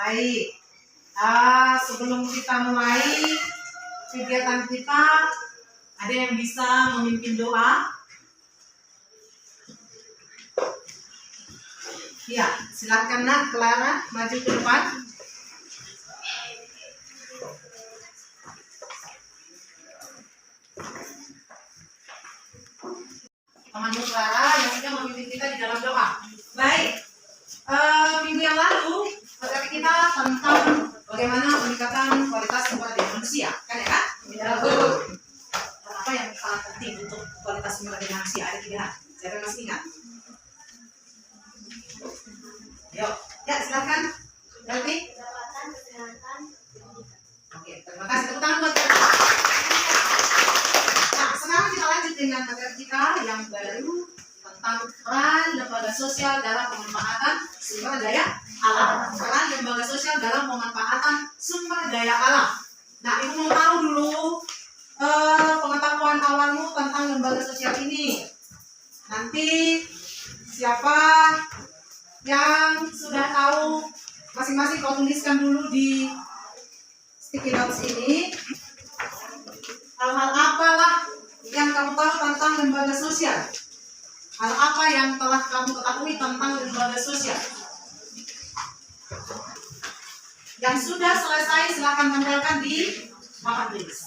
Baik. Sebelum kita mulai kegiatan kita, ada yang bisa memimpin doa? Ya, silakan Nak, Clara, maju ke depan. Temanmu Clara yang sudah memimpin kita di dalam doa. Baik. Minggu yang lalu materi kita tentang bagaimana peningkatan kualitas sumber daya manusia, kan ya Kak? Apa yang sangat penting untuk kualitas sumber daya manusia? Ada 3 hal. Siapa yang masih ingat? Yuk, ya silakan. Berarti? Pendapatan, kesehatan, Oke, terima kasih. Tepuk tangan buat kita. Nah, sekarang kita lanjut dengan materi kita yang baru tentang peran lembaga sosial dalam pemanfaatan sumber daya alam. Peran lembaga sosial dalam pemanfaatan sumber daya alam. Nah, Ibu mau tahu dulu pengetahuan awalmu tentang lembaga sosial ini. Nanti siapa yang sudah tahu masing-masing kau tuliskan dulu di sticky notes ini. Hal-hal apalah yang kamu tahu tentang lembaga sosial? Hal apa yang telah kamu ketahui tentang lembaga sosial? Yang sudah selesai silakan tempelkan di papan tulis.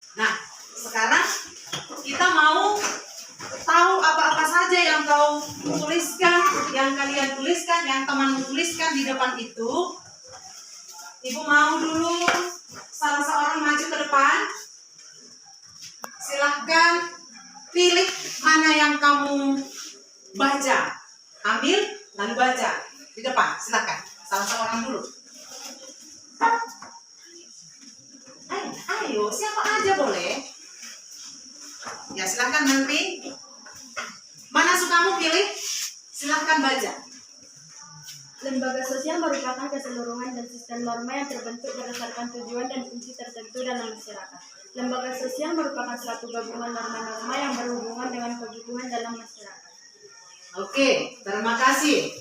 Nah, sekarang kita mau tahu apa-apa saja yang kau tuliskan, yang kalian tuliskan, yang teman tuliskan di depan itu. Ibu mau dulu salah seorang maju ke depan. Silahkan pilih mana yang kamu baca. Ambil, lalu baca di depan. Silahkan, salah seorang dulu. Ayo, siapa aja boleh. Ya, silahkan nanti. Mana sukamu pilih? Silahkan baca. lembaga sosial merupakan keseluruhan dan sistem norma yang terbentuk berdasarkan tujuan dan fungsi tertentu dalam masyarakat. Lembaga sosial merupakan suatu gabungan norma-norma yang berhubungan dengan kebutuhan dalam masyarakat. Oke, terima kasih.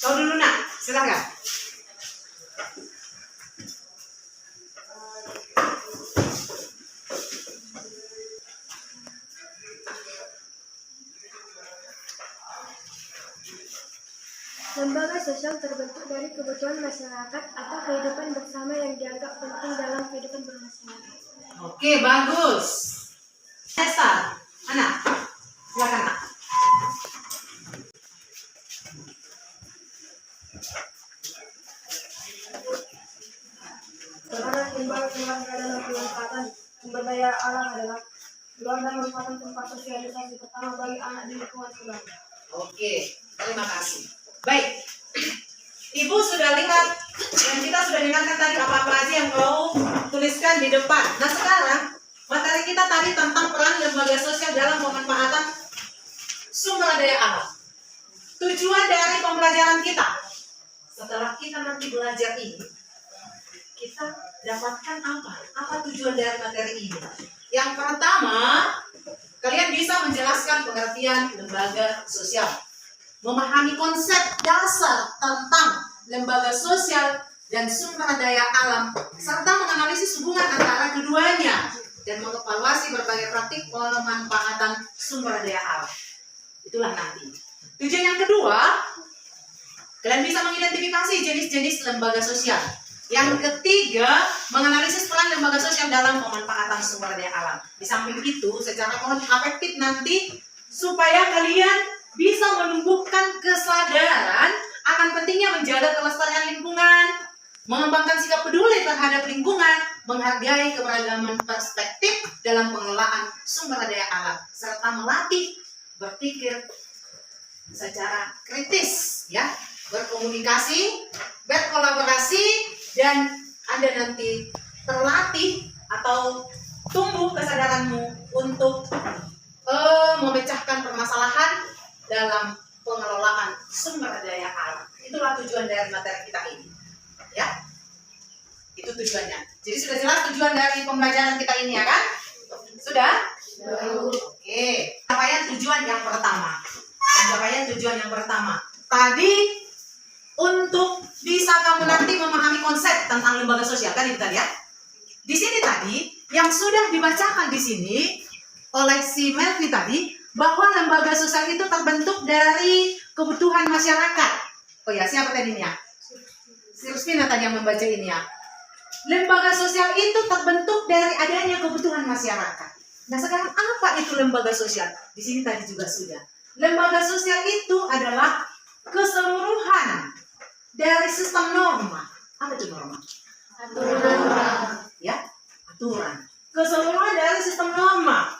Kau dulu Nak, silakan. Lembaga sosial terbentuk dari kebutuhan masyarakat atau kehidupan bersama yang dianggap penting dalam kehidupan bermasyarakat. Oke, bagus. Cesar, Anak, silakan Nak. Karena lembaga keluarga dalam pemanfaatan sumber daya alam adalah keluarga merupakan tempat sosialisasi pertama bagi anak di lingkungan keluarga. Oke, terima kasih. Baik, Ibu sudah lihat dan kita sudah dengarkan tadi apa-apa aja yang kau tuliskan di depan. Nah sekarang materi kita tadi tentang peran lembaga sosial dalam pemanfaatan sumber daya alam. Tujuan dari pembelajaran kita, setelah kita nanti belajar ini, kita dapatkan apa? Apa tujuan dari materi ini? Yang pertama, kalian bisa menjelaskan pengertian lembaga sosial, memahami konsep dasar tentang lembaga sosial dan sumber daya alam, serta menganalisis hubungan antara keduanya dan mengevaluasi berbagai praktik pemanfaatan sumber daya alam. Itulah nanti. Tujuan yang kedua, kalian bisa mengidentifikasi jenis-jenis lembaga sosial. Yang ketiga, menganalisis peran lembaga sosial dalam pemanfaatan sumber daya alam. Di samping itu, secara afektif nanti supaya kalian bisa menumbuhkan kesadaran akan pentingnya menjaga kelestarian lingkungan, mengembangkan sikap peduli terhadap lingkungan, menghargai keberagaman perspektif dalam pengelolaan sumber daya alam, serta melatih berpikir secara kritis, ya, berkomunikasi, berkolaborasi, dan Anda nanti terlatih atau tumbuh kesadaranmu untuk memecahkan permasalahan dalam pengelolaan sumber daya alam. Itulah tujuan dari materi kita ini, ya. Itu tujuannya. Jadi sudah jelas tujuan dari pembelajaran kita ini, ya kan? Sudah? Oke. Pencapaian tujuan yang pertama. Tadi untuk bisa kamu nanti memahami konsep tentang lembaga sosial, kan itu tadi, ya? Di sini tadi yang sudah dibacakan di sini oleh si Melvi tadi, bahwa lembaga sosial itu terbentuk dari kebutuhan masyarakat. Oh ya, siapa tadi ini ya? Si Rusmina tadi yang membaca ini ya. Lembaga sosial itu terbentuk dari adanya kebutuhan masyarakat. Nah, sekarang apa itu lembaga sosial? Di sini tadi juga sudah. Lembaga sosial itu adalah keseluruhan dari sistem norma. Apa itu norma? Aturan. Ya, aturan. Keseluruhan dari sistem norma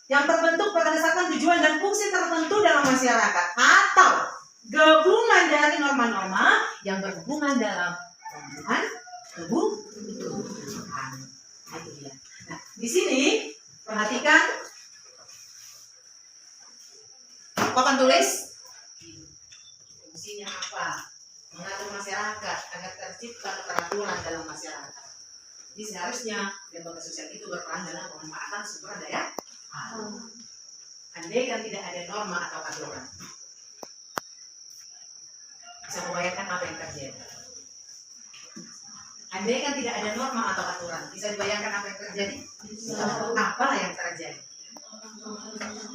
yang terbentuk berdasarkan tujuan dan fungsi tertentu dalam masyarakat, atau gabungan dari norma-norma yang berhubungan dalam kebutuhan. Itu dia. Nah, di sini perhatikan, papan tulis fungsinya apa? Mengatur masyarakat agar tercipta keteraturan dalam masyarakat. Jadi seharusnya lembaga sosial itu berperan dalam pemanfaatan sumber daya alam. Andai kan tidak ada norma atau aturan, bisa membayangkan apa yang terjadi. Andai kan tidak ada norma atau aturan, bisa dibayangkan apa yang terjadi? Apalah yang terjadi?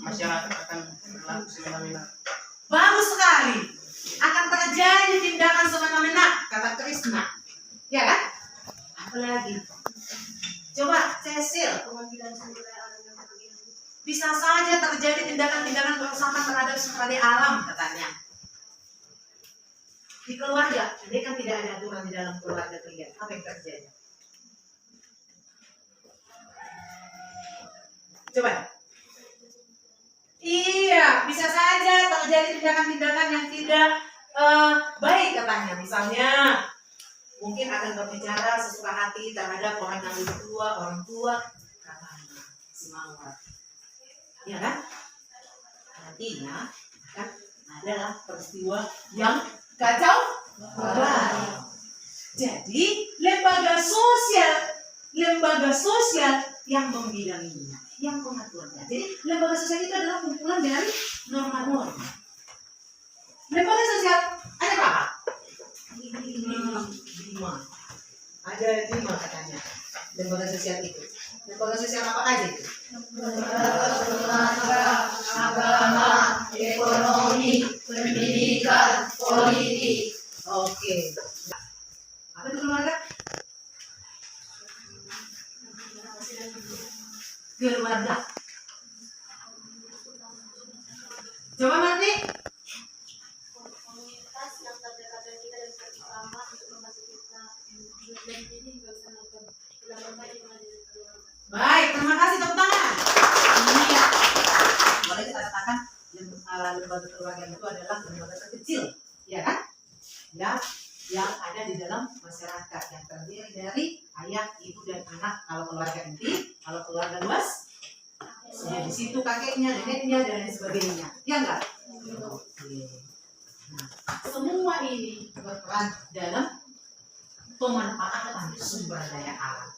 Masyarakat akan berlaku semena-mena. Bagus sekali. Akan terjadi tindakan semena-mena, kata Krishna. Ya kan? Apalagi? Coba Cecil, bisa saja terjadi tindakan-tindakan perusakan terhadap sumber daya alam, katanya. Di keluarga, andai kan tidak ada aturan di dalam keluarga kalian, apa yang terjadi? Coba. Iya, bisa saja terjadi tindakan-tindakan yang tidak baik, katanya. Misalnya, mungkin akan berbicara sesuka hati terhadap orang yang lebih tua, orang tua, katanya si Mawar. Ya kan? Artinya kan adalah peristiwa yang kacau balau. Jadi lembaga sosial yang membidanginya, yang mengaturnya. Jadi lembaga sosial itu adalah kumpulan dari norma-norma. Lembaga sosial ada berapa? 5. Ada 5 katanya. Lembaga sosial itu. Lembaga sosial apa aja itu? Agama, ekonomi, pendidikan, politik. Oke. Apa itu keluarga? Keluarga. Coba nanti. Komunitas yang terdekat dari kita dan bersama untuk membantu kita menjadi bersama Baik, terima kasih, tepuk tangan. Iya. Boleh kita katakan lembaga keluarga itu adalah lembaga terkecil, ya kan? Ya, yang ada di dalam masyarakat, yang terdiri dari ayah, ibu, dan anak. Kalau keluarga inti, kalau keluarga luas, ya di situ kakeknya, neneknya, dan lain sebagainya. Ya enggak? Oke. Nah, semua ini berperan dalam pemanfaatan sumber daya alam.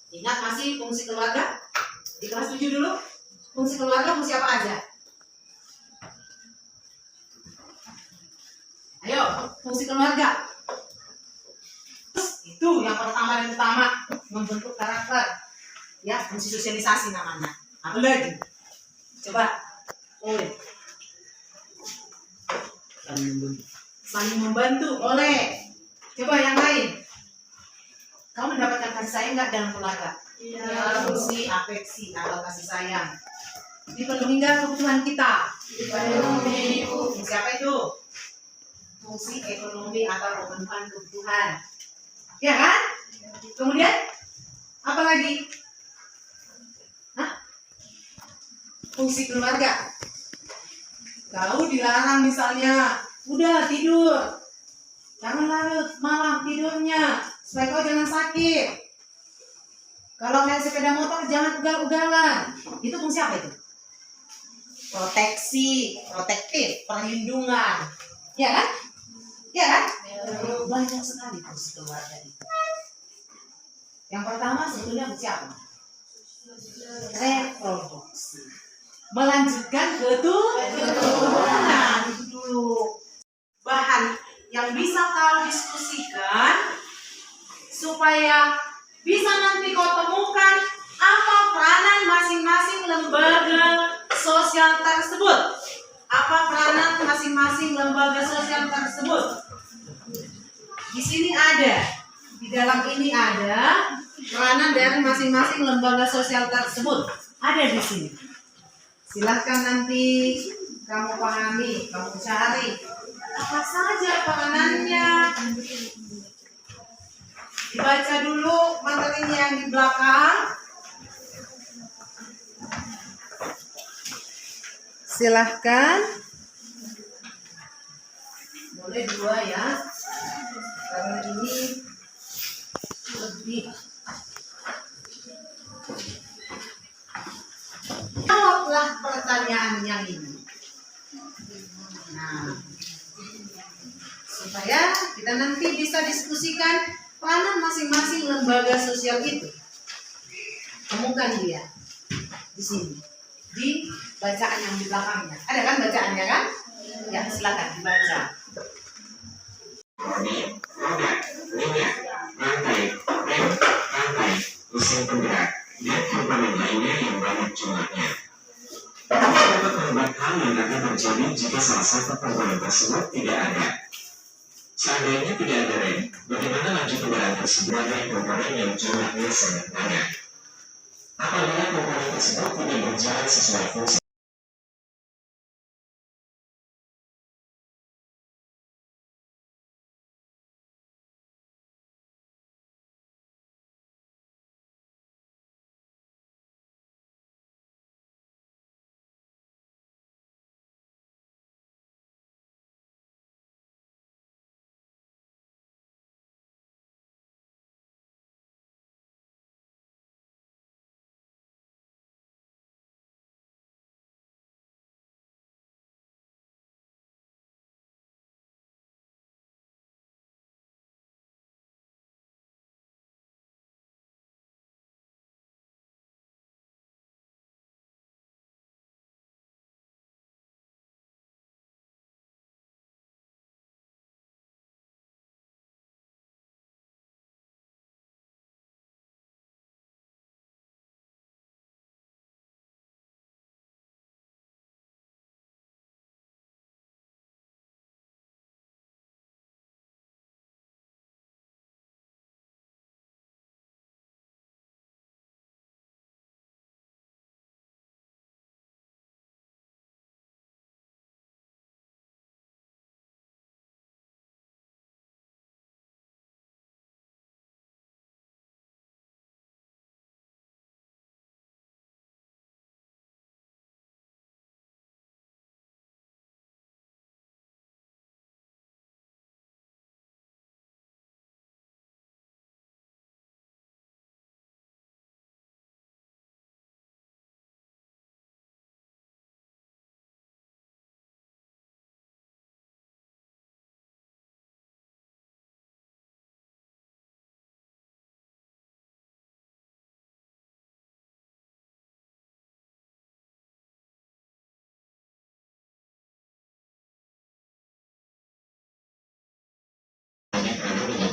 Ingat masih fungsi keluarga? Di kelas 7 dulu. Fungsi keluarga fungsi apa aja? Ayo, fungsi keluarga. Itu yang pertama dan utama, membentuk karakter. Ya, fungsi sosialisasi namanya. Apa lagi? Coba. Oleh. Saling membantu. Oleh. Coba yang lain. Kamu mendapatkan kasih sayang nggak dalam keluarga? Iya. Fungsi afeksi atau kasih sayang. Dipenuhi nggak kebutuhan kita? Dipenuhi. Fungsi apa itu? Fungsi ekonomi atau pemenuhan kebutuhan. Ya kan? Kemudian apa lagi? Hah? Fungsi keluarga. Kau dilarang misalnya, udah tidur, jangan larut malam tidurnya, supaya kau jangan sakit. Kalau naik sepeda motor jangan ugal-ugalan. Itu fungsi apa itu? Proteksi, protektif, perlindungan. Ya kan? Ya kan? Banyak sekali fungsi keluarga itu. Yang pertama sebetulnya fungsi apa? Reproduksi. Melanjutkan keturunan itu dulu. Bahan yang bisa kau diskusikan supaya bisa nanti kau temukan apa peranan masing-masing lembaga sosial tersebut. Apa peranan masing-masing lembaga sosial tersebut? Di sini ada, di dalam ini ada peranan dari masing-masing lembaga sosial tersebut. Ada di sini. Silahkan nanti kamu pahami, kamu cari apa saja peranannya. Dibaca dulu materinya yang di belakang. Silahkan. Boleh dua ya. Karena ini lebih. Jawablah pertanyaan yang ini. Nah, supaya kita nanti bisa diskusikan peranan masing-masing lembaga sosial itu. Temukan dia di sini, di bacaan yang di belakangnya. Ada kan bacaannya kan? Ya, silakan dibaca. Rantai, mesin penggerak, dan komponen lainnya yang banyak jumlahnya. Dapat membuat hal yang akan terjadi jika salah satu komponen tersebut tidak ada. Seandainya tidak ada rem, bagaimana laju kendaraan tersebut dengan komponen yang jumlahnya sangat banyak? Apabila komponen tersebut tidak berjalan sesuai fungsi.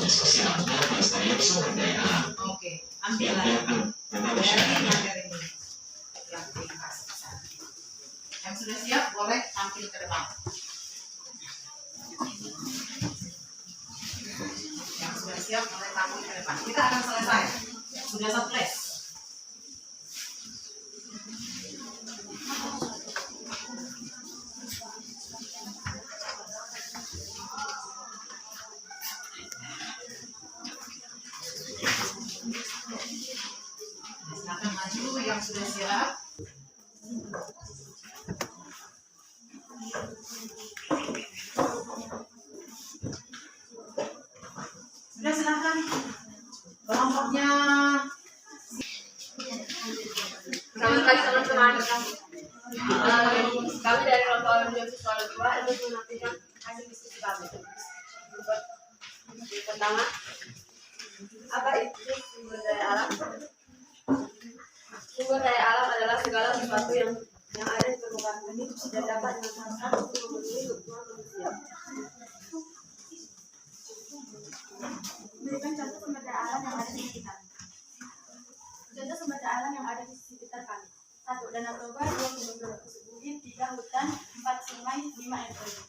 Sosial dalam pelestarian sumber daya alam. Oke, ambil lagi dari materi ini. Yang sudah siap boleh tampil ke depan. Yang sudah siap boleh tampil ke depan. Kita akan selesai. Sudah satu les. Silakan maju yang sudah siap. Sudah, silahkan. Kelompoknya. Selamat pagi teman-teman. Kami dari kelompok audiovisual 2 ingin menyampaikan hasil diskusi kami. Pertama, apa itu sumber daya alam? Sumber daya alam adalah segala sesuatu yang ada di permukaan bumi dan dapat dimanfaatkan untuk memenuhi kebutuhan manusia. Berikan contoh sumber daya alam yang ada di sekitar. Contoh sumber daya alam yang ada di sekitar kami. 1. Danau Toba, 2. Gunung Bukit, 3. Hutan, 4. Sungai, 5. Air terjun.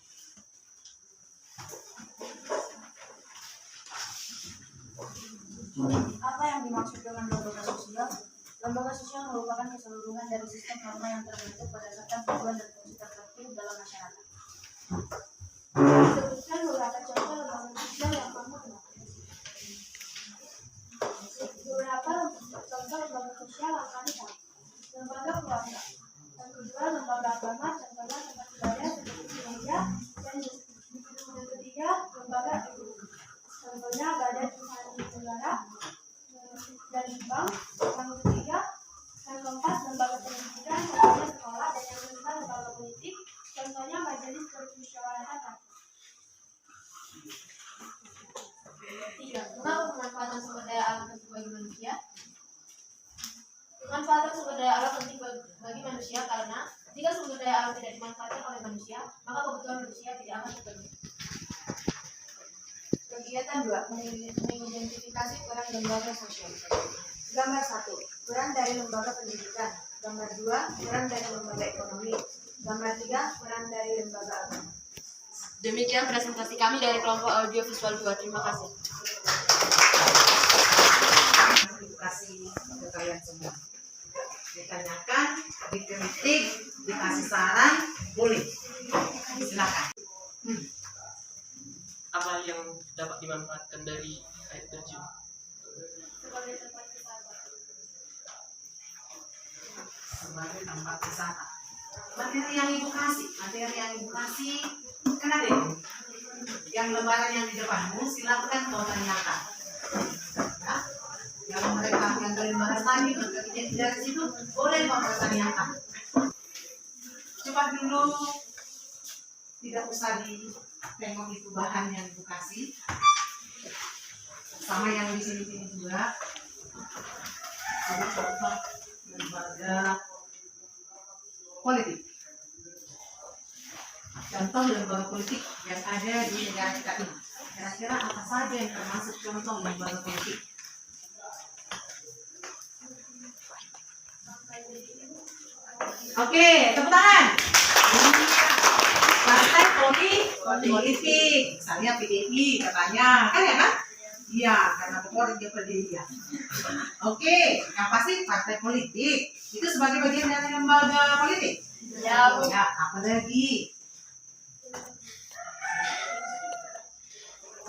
Apa yang dimaksud dengan lembaga sosial? Lembaga sosial merupakan keseluruhan dari sistem norma yang terbentuk berdasarkan tujuan dan fungsi tertentu dalam masyarakat. Sebutkan beberapa contoh lembaga sosial yang kamu kenal. Beberapa contoh lembaga sosial yang kami tahu. Lembaga keluarga. Yang kedua, lembaga agama, contohnya tempat ibadah seperti gereja, dan yang ketiga, lembaga ekonomi. Contohnya badan usaha negara dan bank. Yang ketiga, yang keempat, lembaga pendidikan, contohnya sekolah, dan yang kelima, lembaga politik, contohnya majelis permusyawaratan rakyat. 3. Mengapa pemanfaatan sumber daya alam penting bagi manusia? Pemanfaatan sumber daya alam penting bagi manusia karena jika sumber daya alam tidak dimanfaatkan oleh manusia, maka kebutuhan manusia tidak akan terpenuhi. Kegiatan 2. Mengidentifikasi peran lembaga sosial. Gambar 1. Peran dari lembaga pendidikan. Gambar 2. Peran dari lembaga ekonomi. Gambar 3. Peran dari lembaga agama. Demikian presentasi kami dari kelompok audiovisual 2. Terima kasih. Terima kasih untuk kalian semua. Ditanyakan, dikritik, dikasih saran, boleh. Silakan. Apa yang dapat dimanfaatkan dari air terjun? Sebagai tempat wisata. Materi yang ibu kasih, kan ada itu. Yang lembaran yang di depanmu, silakan kau tanyakan. Ya? Yang mereka yang dari lembaran tadi, mereka dari situ, boleh kau tanyakan. Coba dulu, tidak usah ditengok itu bahan yang ibu kasih. Sama yang di sini juga. Coba lembaga politik. Contoh lembaga politik yang ada di negara kita ini. Kira-kira apa saja yang termasuk contoh lembaga politik? Oke, tepuk tangan. Partai politik. Misalnya PDI katanya, kan ya kan? Iya, karena pokoknya dia PDI ya. Oke, yang pasti partai politik itu sebagai bagian dari lembaga politik. Ya, Bu. Ya, apa lagi?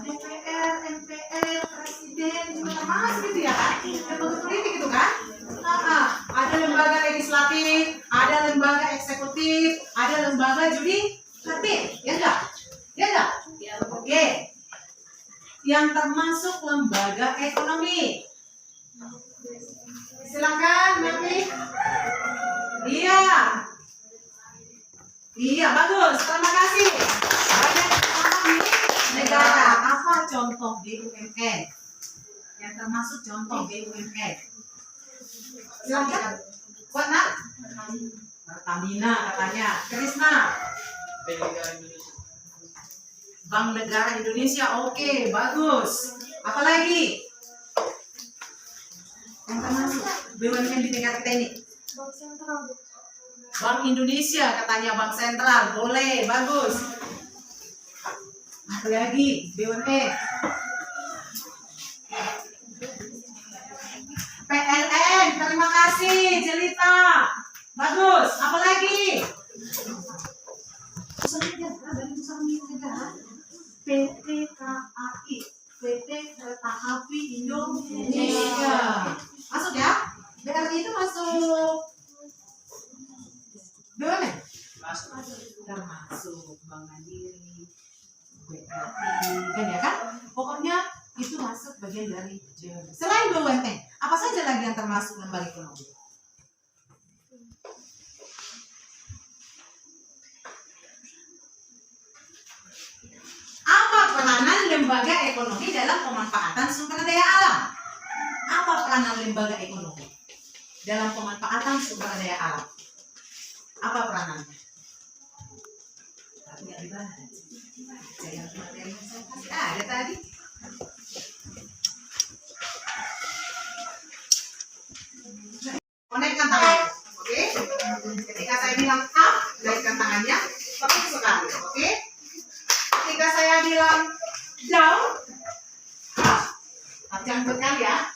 DPR, MPR, presiden juga termasuk gitu ya kan? Lembaga politik itu kan? Ada lembaga legislatif, ada lembaga eksekutif, ada lembaga yudikatif, ya enggak? Ya enggak? Oke. Yang termasuk lembaga ekonomi. Silakan, Mami. Iya. Iya, bagus. Terima kasih. Badan ekonomi negara. Apa contoh BUMN? Yang termasuk contoh BUMN. Silakan. Kuat, Nak? Pertamina katanya. Krisna. Bank Negara Indonesia. Oke, bagus. Apa lagi? Yang termasuk BUMN di tingkat teknik. Bank Indonesia katanya, Bank Sentral. Boleh, bagus. Apa lagi? BUMN. PLN. Terima kasih, Jelita. Bagus. Apa lagi? PT KAI, PT Kereta Api Indonesia. Masuk ya? BRI itu masuk BUMN? termasuk Bank Mandiri, BRI, kan ya kan? Pokoknya itu masuk bagian dari BUMN. Selain BUMN, apa saja lagi yang termasuk lembaga ekonomi? Apa peranan lembaga ekonomi dalam pemanfaatan sumber daya alam? Apa peranan lembaga ekonomi dalam pemanfaatan sumber daya alam? Apa peranannya? Tapi nggak dibahas. Saya materi yang saya kasih ada tadi. Konekkan tangan, oke? Ketika saya bilang up, naikkan tangannya, tepat sekali, oke? Ketika saya bilang down, up, jangan berkali ya,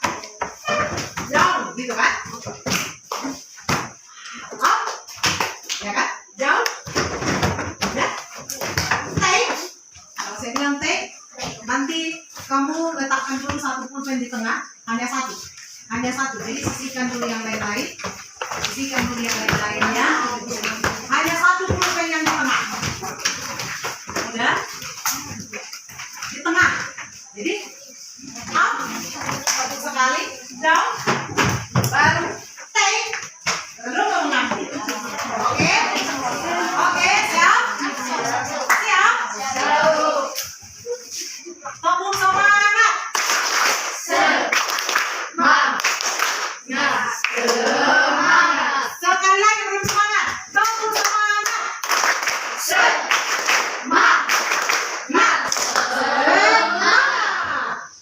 down, gitu kan? Up, ya kan? Down, ya? Take, kalau saya bilang take, nanti kamu letakkan dulu satu pulpen di tengah, hanya satu, jadi sisihkan dulu yang lain-lain, ya, hanya satu pulpen yang di tengah, udah, di tengah, jadi up, satu sekali, down, baru take, lalu kamu ngambil, oke, siap, tepuk semangat, sekali lagi belum semangat, tepuk semangat,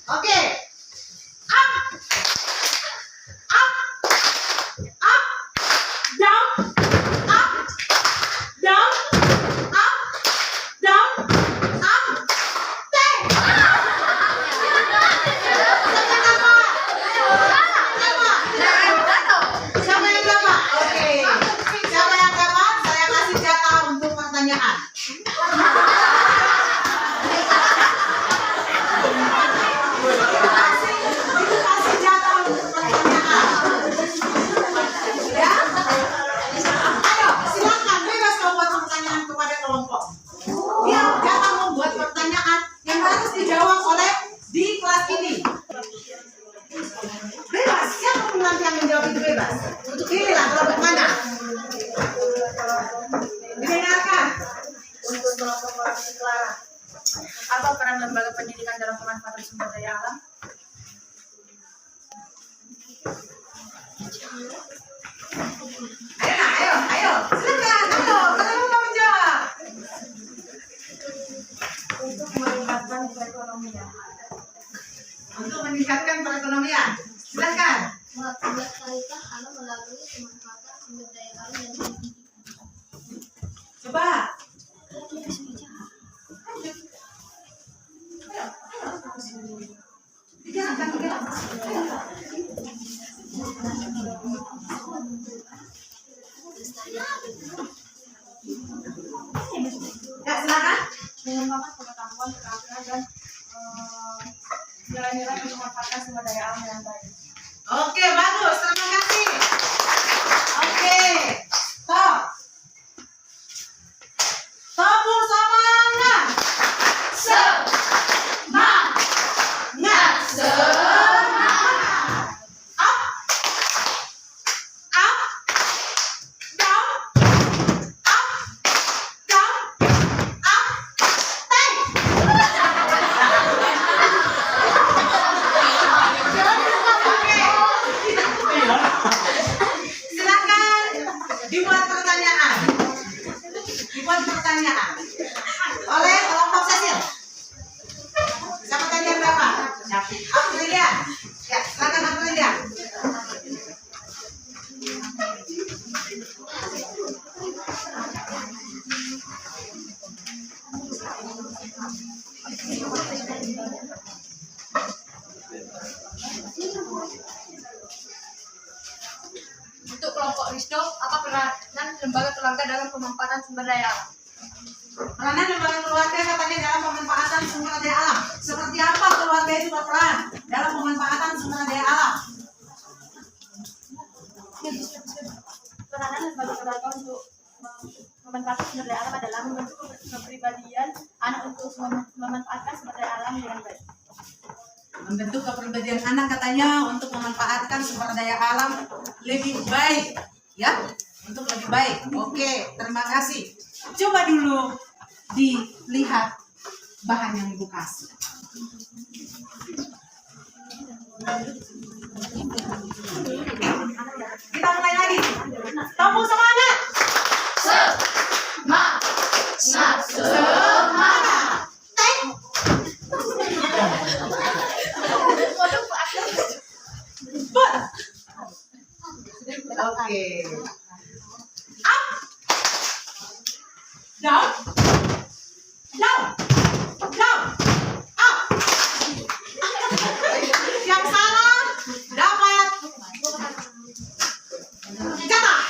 oke, up, down, up, down, up, down, up, take. Siapa yang dapat? Oke. Siapa yang dapat? Saya kasih jatah untuk pertanyaan. Kasih jatah untuk pertanyaan. Ya. Ayo, silakan bebas kau buat pertanyaan kepada kelompok. Dia jatah membuat pertanyaan yang harus dijawab oleh di kelas ini. Bebas, siapa pun nanti yang menjawab itu bebas. Pilihlah kelompok mana. Didengarkan. Untuk kelompok Korupsi Clara, apa peran lembaga pendidikan dalam pemanfaatan sumber daya alam? Ayo, silakan, kalian mau menjawab. Untuk meningkatkan perekonomian. Untuk meningkatkan perekonomian, silakan. Melestarikan alam melalui pemanfaatan sumber daya alam dan pendidikan. Coba. Ya, silakan. Mengembangkan pengetahuan, keterampilan dan nilai-nilai pemanfaatan sumber daya alam yang baik. Oke, bagus. Terima kasih. Oke. Stop. Tepuk semangat. Up. Down. Up. Down. Up. Take. Silakan dibuat pertanyaan oleh kelompok Cecil. Siapa tadi yang berapa? Aprilia. Ya, silakan Aprilia. Untuk kelompok Wisdom, apa peranan lembaga keluarga dalam pemanfaatan sumber daya alam? Peranan lembaga keluarga katanya dalam pemanfaatan sumber daya alam. Seperti apa keluarga itu berperan dalam pemanfaatan sumber daya alam? Peranan lembaga keluarga untuk memanfaatkan sumber daya alam adalah membentuk kepribadian anak untuk memanfaatkan sumber daya alam dengan baik. Membentuk kepribadian anak katanya untuk memanfaatkan sumber daya alam lebih baik, ya, untuk lebih baik. Oke, terima kasih. Coba dulu dilihat bahan yang Ibu kasih. Kita mulai lagi. Tepuk semangat. Semangat. Oke. Up. Down. Down. Down. Up. Yang salah dapat jatah.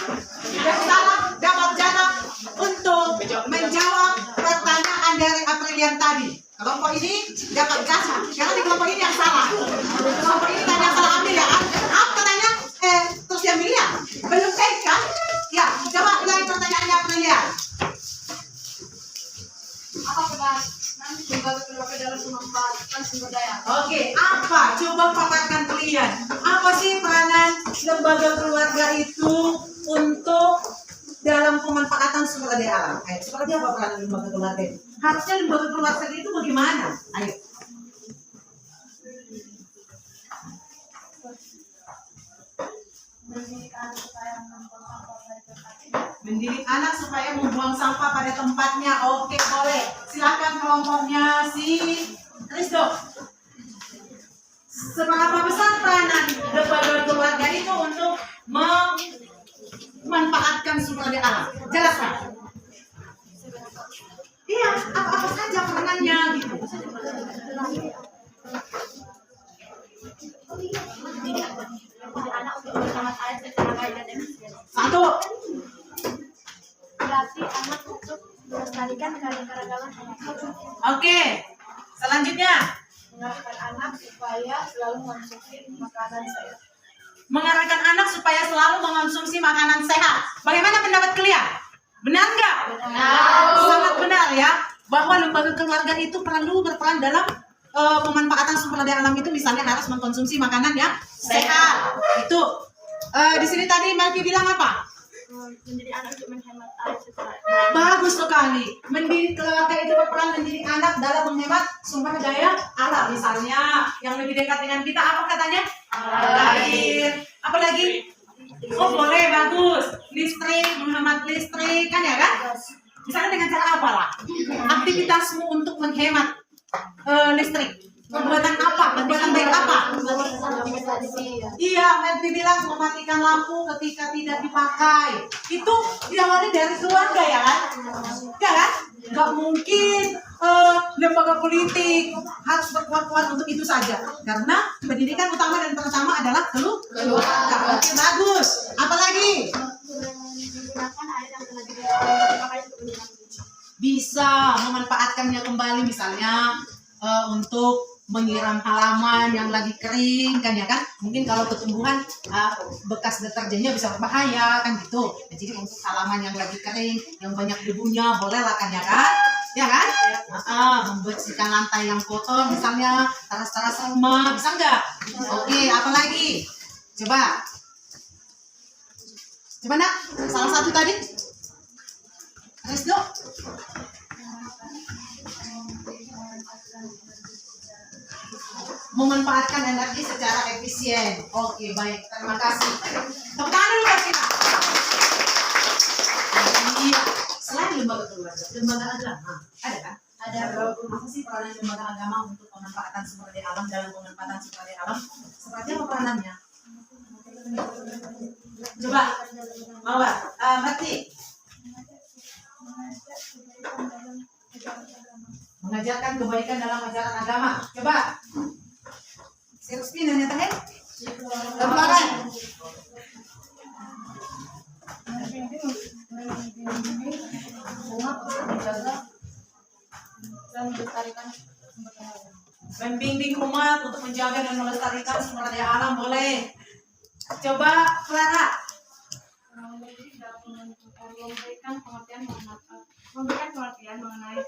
Yang salah dapat jatah untuk menjawab pertanyaan dari Aprilian tadi. Kelompok ini dapat jatah. Karena di kelompok ini yang salah. Kelompok ini tadi yang salah ambil ya. Up katanya terus diambil ya. Belum kan? Ya, coba ulangi pertanyaannya Aprilian. Apa peran lembaga keluarga dalam memanfaatkan sumber daya? Oke, apa? Coba paparkan kalian. Apa sih peranan lembaga keluarga itu untuk dalam pemanfaatan sumber daya alam? Ayo, seperti apa peranan lembaga keluarga itu? Harusnya lembaga keluarga itu bagaimana? Ayo. Mendidik anak supaya membuang sampah pada tempatnya. Oke, boleh. Silakan kelompoknya si Risto. Seberapa besar peranan lembaga keluarga itu untuk memanfaatkan sumber daya alam? Jelaskan. Iya, apa-apa saja peranannya gitu. Mendidik anak untuk menghemat air secara baik dan efisien. Satu. Berarti anak untuk melestarikan keanekaragaman hayati. Oke. Selanjutnya, Mengarahkan anak supaya selalu mengonsumsi makanan sehat. mengarahkan anak supaya selalu mengonsumsi makanan sehat. Bagaimana pendapat kalian? Benar nggak? Sangat benar ya. Bahwa lembaga keluarga itu perlu berperan dalam pemanfaatan sumber daya alam itu, misalnya harus mengkonsumsi makanan yang sehat. Itu. Di sini tadi Melki bilang apa? Mendidik anak untuk menghemat air secara baik. Bagus sekali. Mendidik keluarga itu berperan mendidik anak dalam menghemat sumber daya alam. Misalnya yang lebih dekat dengan kita apa katanya? Air. Apalagi? Oh boleh, bagus. Listrik, menghemat listrik kan ya kan? Misalnya dengan cara apa lah? Aktivitasmu untuk menghemat listrik. Perbuatan apa? Perbuatan baik apa? Iya, Melvi bilang mematikan lampu ketika tidak dipakai. Itu diawali dari keluarga ya kan? Ya kan? Gak mungkin lembaga politik harus berkuat-kuat untuk itu saja. Karena pendidikan utama dan pertama adalah keluarga. Oke, bagus. Apalagi? Menggunakan air yang telah dipakai untuk minum. Bisa memanfaatkannya kembali, misalnya untuk menyiram halaman yang lagi kering kan ya kan, mungkin kalau ketumbuhan bekas deterjennya bisa berbahaya kan gitu. Jadi untuk halaman yang lagi kering yang banyak debunya boleh lah kan ya kan, membersihkan lantai yang kotor misalnya, teras-teras rumah bisa nggak? Oke, apalagi coba nak salah satu tadi Resdo. Memanfaatkan energi secara efisien. Oke, baik. Terima kasih. Tepuk tangan dulu buat kita. Iya. Selain lembaga keluarga, lembaga agama ada kan? Ada. Apa sih peranan lembaga agama untuk pemanfaatan sumber daya alam dalam pemanfaatan sumber daya alam? Seperti apa peranannya? Coba, Mawar, Mati. Mengajarkan kebaikan dalam ajaran agama. Coba. Siruspi nanya tanya. Lebaran. Membimbing umat untuk menjaga dan melestarikan sumber daya alam boleh. Coba Clara. memberikan pengertian mengenai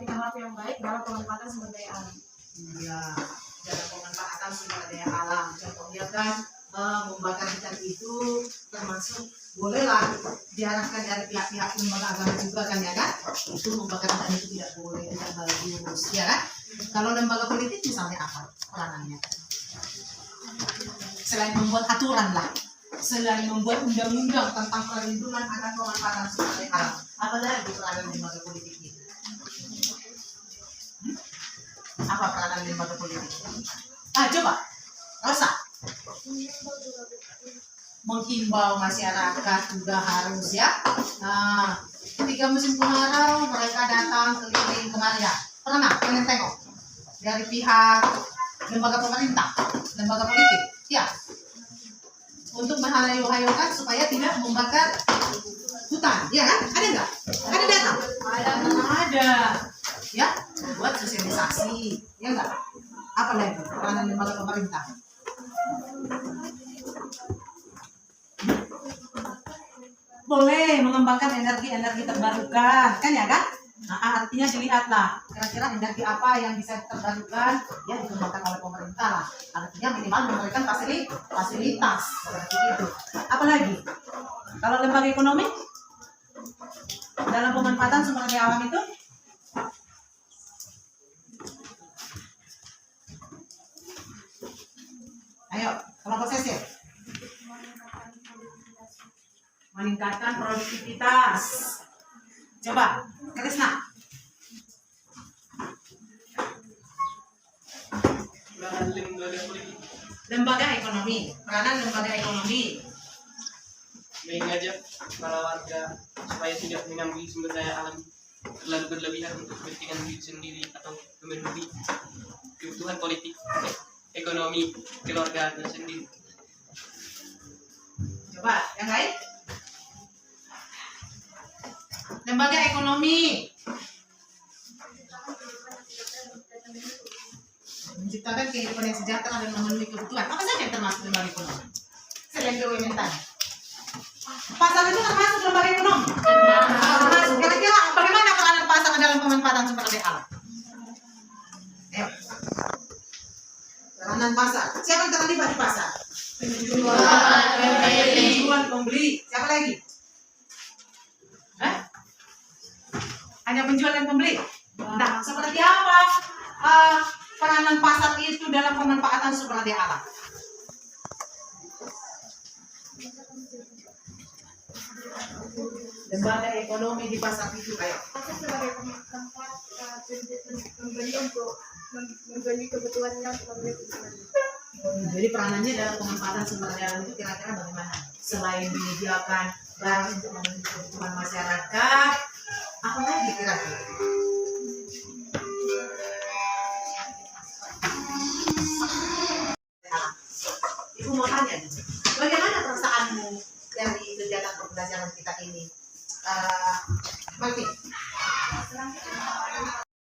tiga hal yang baik dalam pemanfaatan sumber daya alam. Iya, dalam pemanfaatan sumber daya alam. Contohnya kan membakar hutan itu termasuk bolehlah diarahkan dari pihak-pihak lembaga agama juga kan ya kan? Itu membakar hutan itu tidak boleh, tidak bagus, ya kan? Kalau lembaga politik misalnya apa peranannya? Selain membuat aturan lah, selain membuat undang-undang tentang perlindungan akan pemanfaatan sumber daya alam, apa lagi peranan lembaga politik itu? Apa peranan lembaga politik? Coba, Rosa. Menghimbau masyarakat juga harus ya. Ketika musim kemarau mereka datang keliling kemari ya. Pernah kalian tengok dari pihak lembaga pemerintah, lembaga politik, ya, untuk menghayu-hayukan supaya tidak membakar hutan, ya kan? Ada nggak? Ada datang? Ada. Ya, buat sosialisasi, ya nggak? Apa lagi peranan lembaga pemerintah? Boleh mengembangkan energi-energi terbarukan, kan ya kan? Nah, artinya dilihatlah kira-kira energi apa yang bisa terbarukan ya dikembangkan oleh pemerintah lah. Artinya minimal memberikan fasilitas seperti itu. Apalagi kalau lembaga ekonomi dalam pemanfaatan sumber daya alam itu ayo kelompok sesir meningkatkan produktivitas. Coba, Krisna. Lembaga ekonomi, peranan lembaga ekonomi. Mengajak para warga supaya tidak mengambil sumber daya alam terlalu berlebihan untuk kepentingan diri sendiri atau memenuhi kebutuhan politik, ekonomi, keluarganya sendiri. Coba, yang lain? Lembaga ekonomi menciptakan kehidupan yang sejahtera dan memenuhi kebutuhan. Apa saja yang termasuk lembaga ekonomi? Selain BUMN tadi. Pasar itu termasuk lembaga ekonomi. Termasuk. Kira-kira bagaimana peranan pasar dalam pemanfaatan sumber daya alam? Ayo. Peranan pasar. Siapa yang terlibat di pasar? Penjual, pembeli. Siapa lagi? Hanya penjual dan pembeli. Nah, seperti apa peranan pasar itu dalam pemanfaatan sumber daya alam? Lembaga ekonomi di pasar itu, ayo. Pasar sebagai tempat membeli untuk membeli kebutuhannya untuk membeli kebutuhannya. Jadi peranannya dalam pemanfaatan sumber daya alam itu kira-kira bagaimana? Selain menyediakan barang untuk memenuhi kebutuhan masyarakat, apa lagi kira-kira? Ibu mau tanya nih, bagaimana perasaanmu dari kegiatan pembelajaran kita ini? Malti?